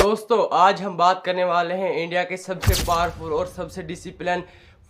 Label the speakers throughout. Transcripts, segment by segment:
Speaker 1: दोस्तों आज हम बात करने वाले हैं इंडिया के सबसे पावरफुल और सबसे डिसिप्लिन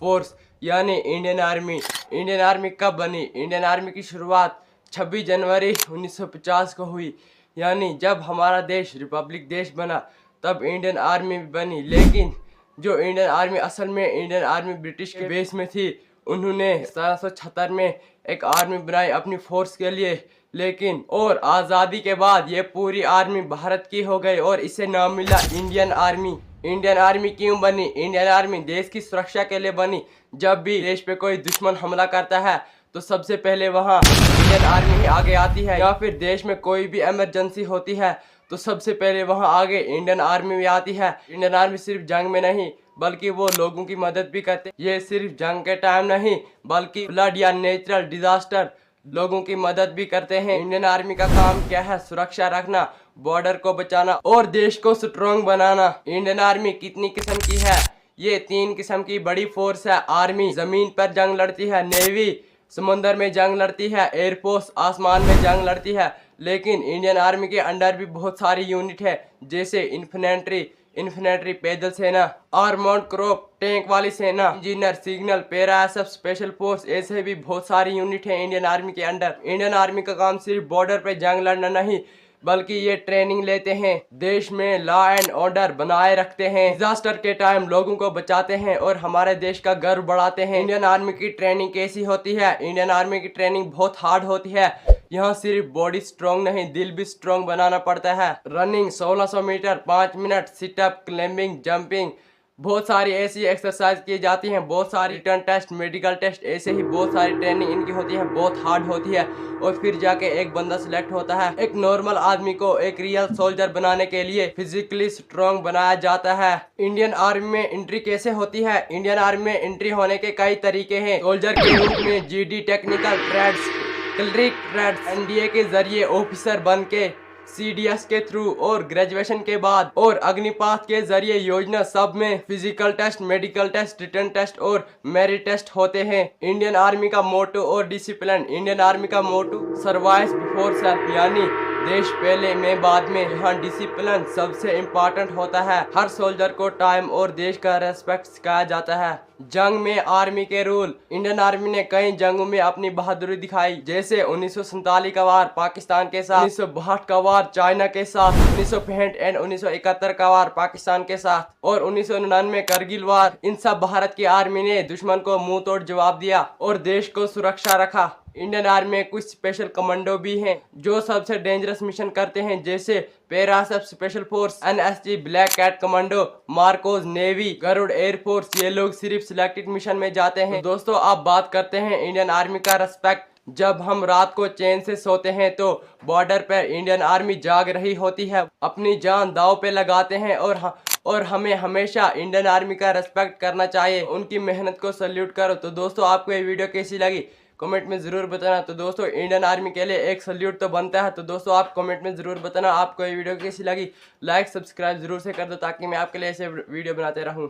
Speaker 1: फोर्स यानी इंडियन आर्मी। इंडियन आर्मी कब बनी? इंडियन आर्मी की शुरुआत 26 जनवरी 1950 को हुई, यानी जब हमारा देश रिपब्लिक देश बना तब इंडियन आर्मी बनी। लेकिन जो इंडियन आर्मी असल में इंडियन आर्मी ब्रिटिश के बेस में थी, उन्होंने 1776 में एक आर्मी बनाई अपनी फोर्स के लिए। लेकिन और आज़ादी के बाद ये पूरी आर्मी भारत की हो गई और इसे नाम मिला इंडियन आर्मी। इंडियन आर्मी क्यों बनी? इंडियन आर्मी देश की सुरक्षा के लिए बनी। जब भी देश पे कोई दुश्मन हमला करता है तो सबसे पहले वहाँ इंडियन आर्मी ही आगे आती है, या फिर देश में कोई भी इमरजेंसी होती है तो सबसे पहले वहाँ आगे इंडियन आर्मी भी आती है। इंडियन आर्मी सिर्फ जंग में नहीं बल्कि वो लोगों की मदद भी करते। ये सिर्फ जंग के टाइम नहीं बल्कि फ्लड या नेचुरल डिजास्टर लोगों की मदद भी करते हैं। इंडियन आर्मी का काम क्या है? सुरक्षा रखना, बॉर्डर को बचाना और देश को स्ट्रॉन्ग बनाना। इंडियन आर्मी कितनी किस्म की है? ये 3 किस्म की बड़ी फोर्स है। आर्मी जमीन पर जंग लड़ती है, नेवी समुद्र में जंग लड़ती है, एयरफोर्स आसमान में जंग लड़ती है। लेकिन इंडियन आर्मी के अंडर भी बहुत सारी यूनिट है, जैसे इन्फेंट्री पैदल सेना, आर्मर्ड क्रॉप टैंक वाली सेना, engineer, signal, para SF, special force, ऐसे भी बहुत सारी यूनिट है इंडियन आर्मी के अंडर। इंडियन आर्मी का काम सिर्फ बॉर्डर पे जंग लड़ना नहीं बल्कि ये ट्रेनिंग लेते हैं, देश में लॉ एंड ऑर्डर बनाए रखते हैं, डिजास्टर के टाइम लोगों को बचाते हैं और हमारे देश का गर्व बढ़ाते हैं। इंडियन आर्मी की ट्रेनिंग कैसी होती है? इंडियन आर्मी की ट्रेनिंग बहुत हार्ड होती है। यहाँ सिर्फ बॉडी स्ट्रॉन्ग नहीं, दिल भी स्ट्रॉन्ग बनाना पड़ता है। Running 1600 metre 5 minute, sit up, climbing, jumping, बहुत सारी ऐसी एक्सरसाइज की जाती हैं, बहुत सारी रिटर्न टेस्ट, मेडिकल टेस्ट, ऐसे ही बहुत सारी ट्रेनिंग इनकी होती है, बहुत हार्ड होती है। और फिर जाके एक बंदा सिलेक्ट होता है। एक नॉर्मल आदमी को एक रियल सोल्जर बनाने के लिए फिजिकली स्ट्रॉन्ग बनाया जाता है। इंडियन आर्मी में एंट्री कैसे होती है? इंडियन आर्मी में एंट्री होने के कई तरीके हैं। सोल्जर के रूप में GD technical trades, cleric trades, NDA के जरिए ऑफिसर बन के, सीडीएस के थ्रू और ग्रेजुएशन के बाद, और अग्निपाथ के जरिए योजना। सब में physical test, medical test, written test और मेरिट टेस्ट होते हैं। इंडियन आर्मी का मोटो और डिसिप्लिन। इंडियन आर्मी का मोटो सर्वाइव बिफोर सेल्फ, यानी देश पहले में बाद में। यहाँ डिसिप्लिन सबसे इम्पोर्टेंट होता है। हर सोल्जर को टाइम और देश का रेस्पेक्ट सिखाया जाता है। जंग में आर्मी के रूल। इंडियन आर्मी ने कई जंगों में अपनी बहादुरी दिखाई, जैसे 1947 का वार पाकिस्तान के साथ, 1962 का वार चाइना के साथ, 1965 एंड 1971 का वार पाकिस्तान के साथ, और 1999 करगिल वार। इन सब भारत की आर्मी ने दुश्मन को मुंह तोड़ जवाब दिया और देश को सुरक्षा रखा। इंडियन आर्मी में कुछ स्पेशल कमांडो भी हैं जो सबसे डेंजरस मिशन करते हैं, जैसे para SF special force, NSG, black cat commando, MARCOS navy, Garud air force. ये लोग सिर्फ सिलेक्टेड मिशन में जाते हैं। तो दोस्तों आप बात करते हैं इंडियन आर्मी का रेस्पेक्ट। जब हम रात को चैन से सोते हैं तो बॉर्डर पर इंडियन आर्मी जाग रही होती है, अपनी जान दांव पे लगाते हैं और हमें हमेशा इंडियन आर्मी का रेस्पेक्ट करना चाहिए। उनकी मेहनत को सल्यूट करो। तो दोस्तों आपको ये वीडियो कैसी लगी कमेंट में ज़रूर बताना। तो दोस्तों इंडियन आर्मी के लिए एक सल्यूट तो बनता है। तो दोस्तों आप कमेंट में ज़रूर बताना आपको ये वीडियो कैसी लगी। लाइक सब्सक्राइब ज़रूर से कर दो ताकि मैं आपके लिए ऐसे वीडियो बनाते रहूँ।